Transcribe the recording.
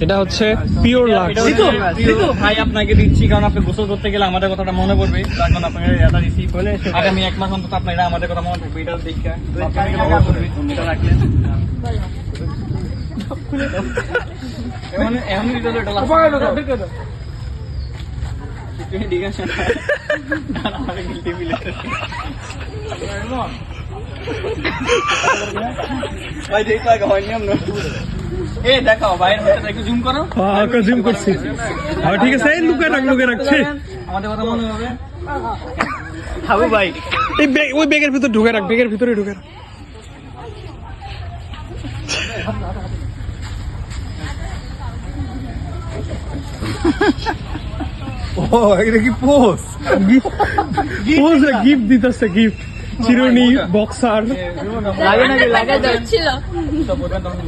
এটা হচ্ছে pure lux. ভাই আপনাকে দিচ্ছি কারণ আপনি গোসল করতে গেলে আমাদের কথাটা মনে পড়বে, তার কারণ আপনাকে এটা দিচ্ছি আগামী 1 মাস অন্তত আপনারা আমাদের কথা মনে থাকবে। এটা দেখা এটা রাখলেন এখন ঠিক আছে ভাই দেখ লাগা হয়নি আমরা এ দেখাও বাইরের মধ্যে একটু জুম করো। হ্যাঁ জুম করছি। হ্যাঁ ঠিক আছে, এই লুকে রাখছে আমাদের কথা মনে হবে। খাবো ভাই এই ব্যাগ, ওই ব্যাগের ভিতর ঢুকে রাখ, ব্যাগের ভিতরে ঢুকে রাখ। ও এটা কি পোজ? পোজ না, গিফট দিতেছে, গিফট চিরুনি, বক্সার। লাগে নাকি লাগে ছিল। তো বলবেন তখন